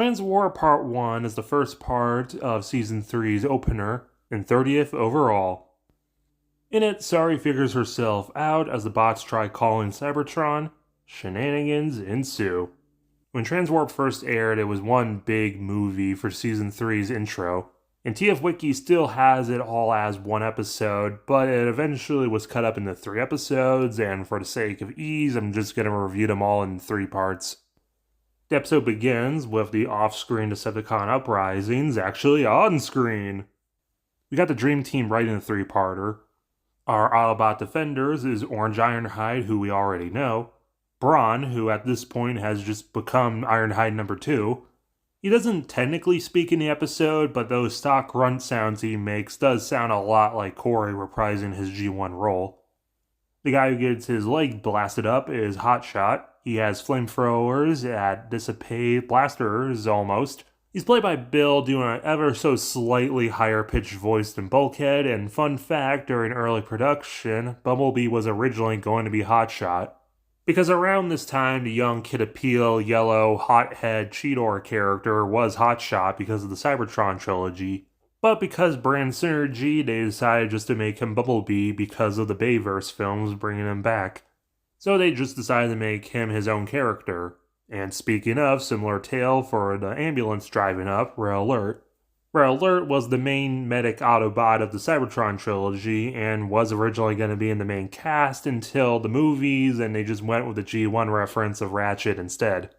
Transwarped Part 1 is the first part of Season 3's opener and 30th overall. In it, Sari figures herself out as the bots try calling Cybertron. Shenanigans ensue. When Transwarped first aired, it was one big movie for Season 3's intro, and TF Wiki still has it all as one episode, but it eventually was cut up into 3 episodes, and for the sake of ease, I'm just going to review them all in 3 parts. The episode begins with the off-screen Decepticon uprisings actually on-screen. We got the Dream Team right in the 3-parter. Our Autobot defenders is Orange Ironhide, who we already know. Brawn, who at this point has just become Ironhide number 2. He doesn't technically speak in the episode, but those stock grunt sounds he makes does sound a lot like Corey reprising his G1 role. The guy who gets his leg blasted up is Hotshot. He has flamethrowers that dissipate blasters almost. He's played by Bill, doing an ever so slightly higher pitched voice than Bulkhead, and fun fact, during early production, Bumblebee was originally going to be Hotshot. Because around this time, the young Kid Appeal, yellow, hothead Cheetor character was Hotshot because of the Cybertron trilogy. But because brand synergy, they decided just to make him Bumblebee because of the Bayverse films bringing him back. So they just decided to make him his own character. And speaking of, similar tale for the ambulance driving up, Red Alert. Red Alert was the main medic Autobot of the Cybertron trilogy and was originally going to be in the main cast until the movies, and they just went with the G1 reference of Ratchet instead.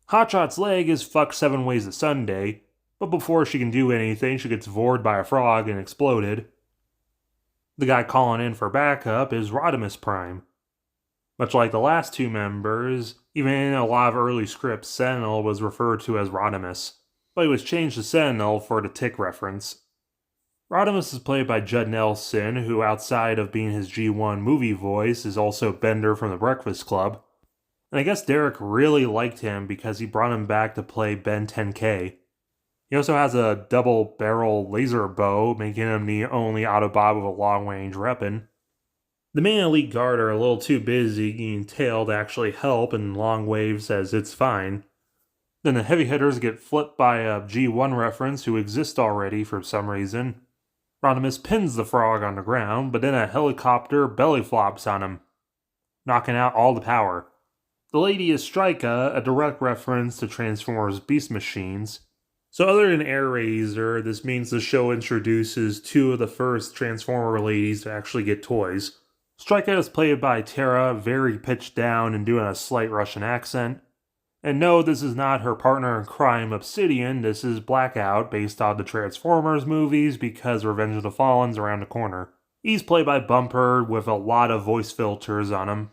Hotshot's leg is fucked 7 ways to Sunday, but before she can do anything, she gets vored by a frog and exploded. The guy calling in for backup is Rodimus Prime. Much like the last 2 members, even in a lot of early scripts, Sentinel was referred to as Rodimus, but he was changed to Sentinel for the Tick reference. Rodimus is played by Judd Nelson, who outside of being his G1 movie voice is also Bender from The Breakfast Club. And I guess Derek really liked him because he brought him back to play Ben 10K. He also has a double-barrel laser bow, making him the only Autobot with a long-range weapon. The main elite guard are a little too busy getting tail to actually help, and Longwave says it's fine. Then the heavy hitters get flipped by a G1 reference who exists already for some reason. Rodimus pins the frog on the ground, but then a helicopter belly flops on him, knocking out all the power. The lady is Strika, a direct reference to Transformers Beast Machines. So other than Air Razor, this means the show introduces 2 of the first Transformer ladies to actually get toys. Strika is played by Tara, very pitched down and doing a slight Russian accent. And no, this is not her partner in crime Obsidian, this is Blackout, based on the Transformers movies because Revenge of the Fallen's around the corner. He's played by Bumper with a lot of voice filters on him.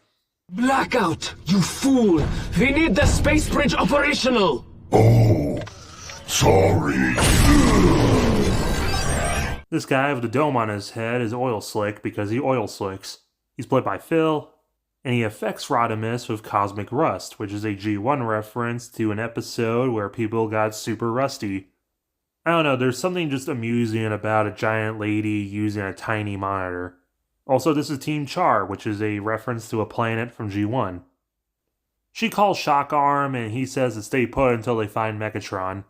Blackout, you fool! We need the space bridge operational! Oh, sorry. This guy with the dome on his head is Oil Slick because he oil slicks. He's played by Phil, and he affects Rodimus with Cosmic Rust, which is a G1 reference to an episode where people got super rusty. I don't know, there's something just amusing about a giant lady using a tiny monitor. Also, this is Team Char, which is a reference to a planet from G1. She calls Shock Arm, and he says to stay put until they find Megatron.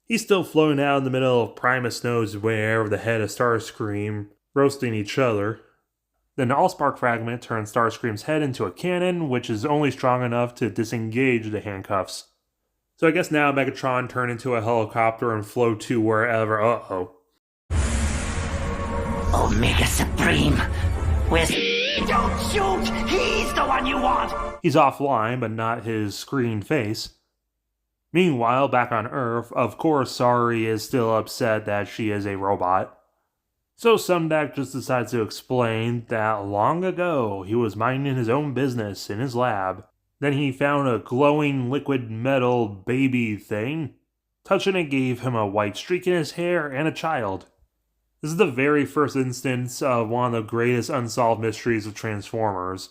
He's still floating out in the middle of Primus knows where with the head of Starscream, roasting each other. Then the Allspark fragment turns Starscream's head into a cannon, which is only strong enough to disengage the handcuffs. So I guess now Megatron turned into a helicopter and float to wherever. Omega Supreme, where's... Don't shoot! He's the one you want! He's offline, but not his screen face. Meanwhile, back on Earth, of course Sari is still upset that she is a robot. So Sumdac just decides to explain that long ago he was minding his own business in his lab. Then he found a glowing liquid metal baby thing. Touching it gave him a white streak in his hair and a child. This is the very first instance of one of the greatest unsolved mysteries of Transformers.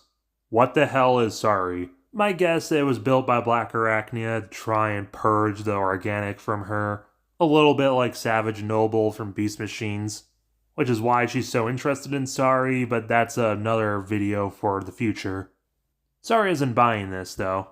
What the hell is Sari? My guess it was built by Black Arachnia to try and purge the organic from her. A little bit like Savage Noble from Beast Machines. Which is why she's so interested in Sari, but that's another video for the future. Sari isn't buying this, though.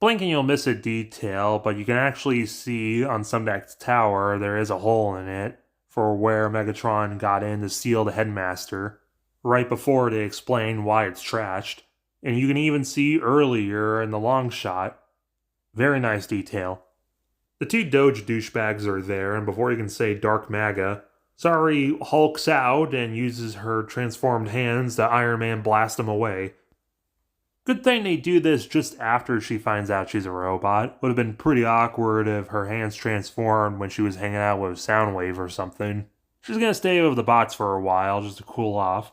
Blink and you'll miss a detail, but you can actually see on Sumdack's tower there is a hole in it for where Megatron got in to steal the headmaster, right before they explain why it's trashed. And you can even see earlier in the long shot. Very nice detail. The two Doge douchebags are there, and before you can say Dark MAGA, Sari hulks out and uses her transformed hands to Iron Man blast him away. Good thing they do this just after she finds out she's a robot. Would have been pretty awkward if her hands transformed when she was hanging out with Soundwave or something. She's gonna stay with the bots for a while just to cool off.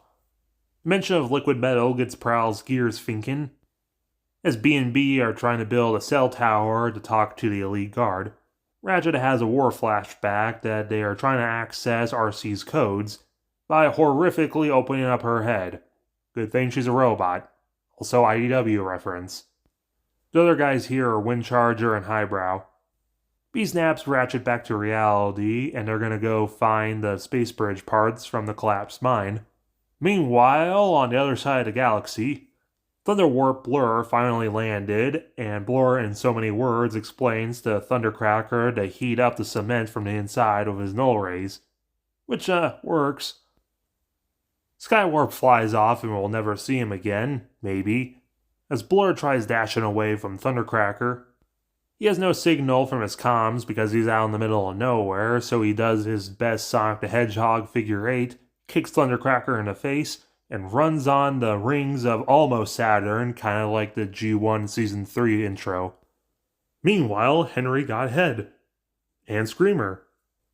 Mention of liquid metal gets Prowl's gears thinking. As B&B are trying to build a cell tower to talk to the elite guard, Ratchet has a war flashback that they are trying to access Arcee's codes by horrifically opening up her head. Good thing she's a robot. Also IDW reference. The other guys here are Windcharger and Highbrow. B snaps Ratchet back to reality, and they're gonna go find the space bridge parts from the collapsed mine. Meanwhile, on the other side of the galaxy, Transwarped Blurr finally landed, and Blurr in so many words explains to Thundercracker to heat up the cement from the inside with his null rays. Which, works. Skywarp flies off and we'll never see him again, maybe, as Blurr tries dashing away from Thundercracker. He has no signal from his comms because he's out in the middle of nowhere, so he does his best Sonic the Hedgehog figure 8, kicks Thundercracker in the face, and runs on the rings of almost Saturn, kind of like the G1 Season 3 intro. Meanwhile, Henry got Head. And Screamer.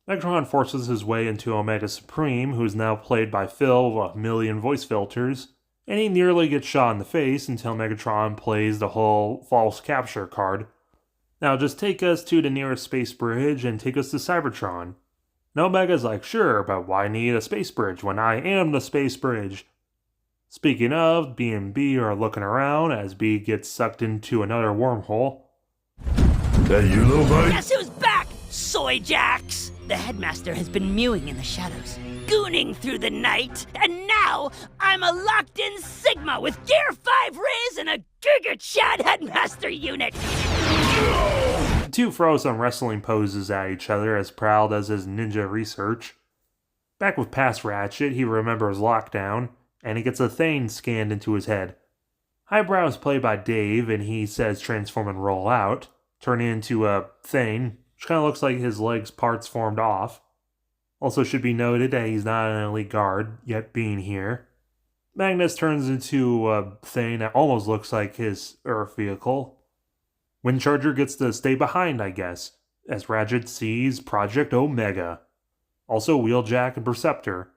Megatron forces his way into Omega Supreme, who's now played by Phil with a million voice filters, and he nearly gets shot in the face until Megatron plays the whole false capture card. Now just take us to the nearest space bridge and take us to Cybertron. And Omega's like, sure, but why need a space bridge when I am the space bridge? Speaking of, B and B are looking around as B gets sucked into another wormhole. That you, little buddy? Guess who's back, Soy Jacks? The headmaster has been mewing in the shadows, gooning through the night, and now I'm a locked-in Sigma with Gear 5 rays and a Giga Chad headmaster unit! The two throw some wrestling poses at each other as Prowl does his ninja research. Back with past Ratchet, he remembers Lockdown, and he gets a Thane scanned into his head. Highbrow is played by Dave, and he says transform and roll out, turning into a Thane, which kind of looks like his legs parts formed off. Also should be noted that he's not an elite guard, yet being here. Magnus turns into a Thane that almost looks like his Earth vehicle. Windcharger gets to stay behind, I guess, as Ratchet sees Project Omega. Also Wheeljack and Perceptor.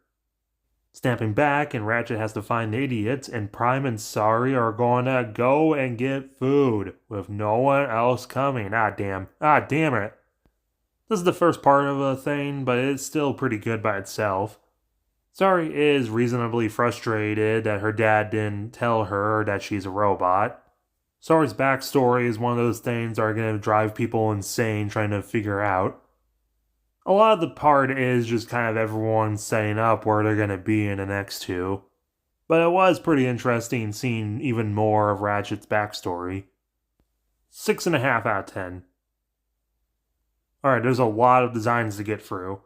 Snapping back, and Ratchet has to find the idiots, and Prime and Sari are gonna go and get food, with no one else coming. Damn it. This is the first part of a thing, but it's still pretty good by itself. Sari is reasonably frustrated that her dad didn't tell her that she's a robot. Sari's backstory is one of those things that are going to drive people insane trying to figure out. A lot of the part is just kind of everyone setting up where they're going to be in the next two. But it was pretty interesting seeing even more of Ratchet's backstory. 6.5 out of 10. Alright, there's a lot of designs to get through.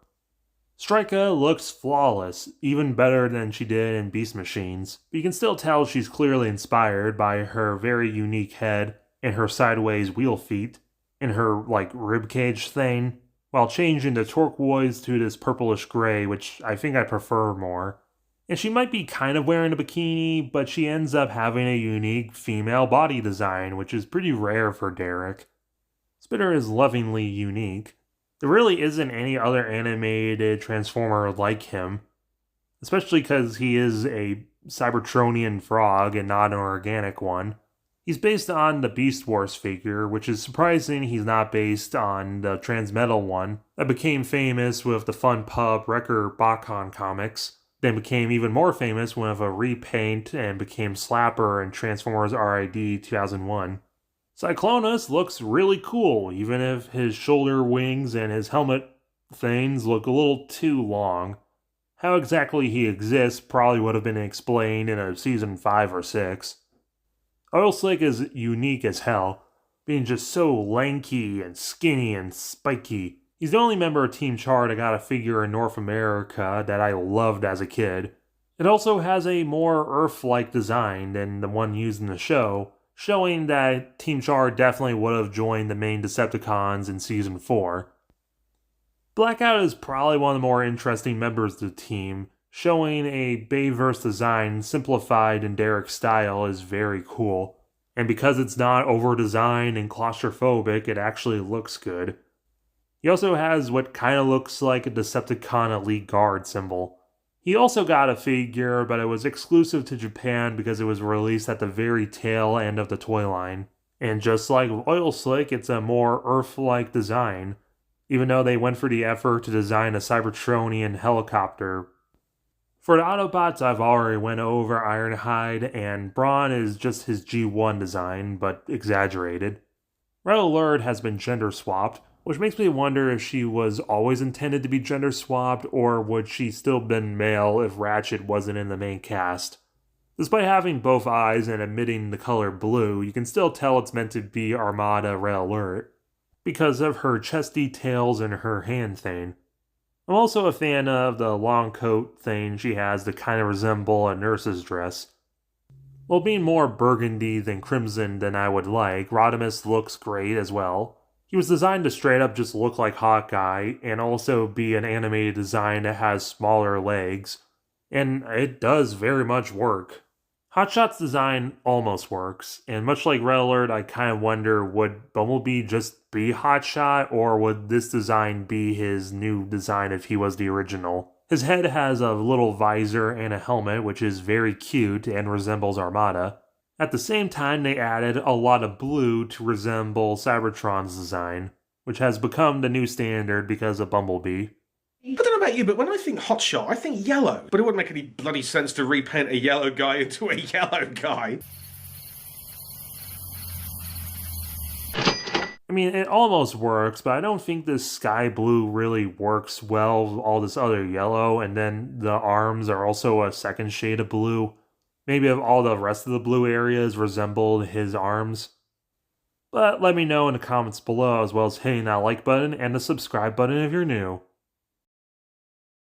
Strika looks flawless, even better than she did in Beast Machines, but you can still tell she's clearly inspired by her very unique head and her sideways wheel feet and her, ribcage thing, while changing the turquoise to this purplish gray, which I think I prefer more. And she might be kind of wearing a bikini, but she ends up having a unique female body design, which is pretty rare for Derek. Spitter is lovingly unique. There really isn't any other animated Transformer like him, especially because he is a Cybertronian frog and not an organic one. He's based on the Beast Wars figure, which is surprising he's not based on the Transmetal one that became famous with the Fun Pup Wrecker Bakhan comics, then became even more famous with a repaint and became Slapper in Transformers RID 2001. Cyclonus looks really cool, even if his shoulder wings and his helmet things look a little too long. How exactly he exists probably would have been explained in a season 5 or 6. Oil Slick is unique as hell. being just so lanky and skinny and spiky. He's the only member of Team Char that got a figure in North America that I loved as a kid. It also has a more Earth-like design than the one used in the show, showing that Team Char definitely would have joined the main Decepticons in Season 4. Blackout is probably one of the more interesting members of the team, showing a Bayverse design simplified in Derek's style is very cool. And because it's not over-designed and claustrophobic, it actually looks good. He also has what kind of looks like a Decepticon Elite Guard symbol. He also got a figure, but it was exclusive to Japan because it was released at the very tail end of the toy line. And just like Oil Slick, it's a more Earth-like design, even though they went for the effort to design a Cybertronian helicopter. For the Autobots, I've already went over Ironhide, and Brawn is just his G1 design, but exaggerated. Red Alert has been gender swapped, which makes me wonder if she was always intended to be gender swapped, or would she still been male if Ratchet wasn't in the main cast. Despite having both eyes and emitting the color blue, you can still tell it's meant to be Armada Red Alert, because of her chest details and her hand thing. I'm also a fan of the long coat thing she has that kind of resemble a nurse's dress. While being more burgundy than crimson than I would like, Rodimus looks great as well. He was designed to straight up just look like Hawkeye, and also be an animated design that has smaller legs, and it does very much work. Hotshot's design almost works, and much like Red Alert, I kind of wonder, would Bumblebee just be Hotshot, or would this design be his new design if he was the original? His head has a little visor and a helmet, which is very cute and resembles Armada. At the same time, they added a lot of blue to resemble Cybertron's design, which has become the new standard because of Bumblebee. I don't know about you, but when I think Hotshot, I think yellow. But it wouldn't make any bloody sense to repaint a yellow guy into a yellow guy. I mean, it almost works, but I don't think this sky blue really works well with all this other yellow, and then the arms are also a second shade of blue. Maybe if all the rest of the blue areas resembled his arms. But let me know in the comments below, as well as hitting that like button and the subscribe button if you're new.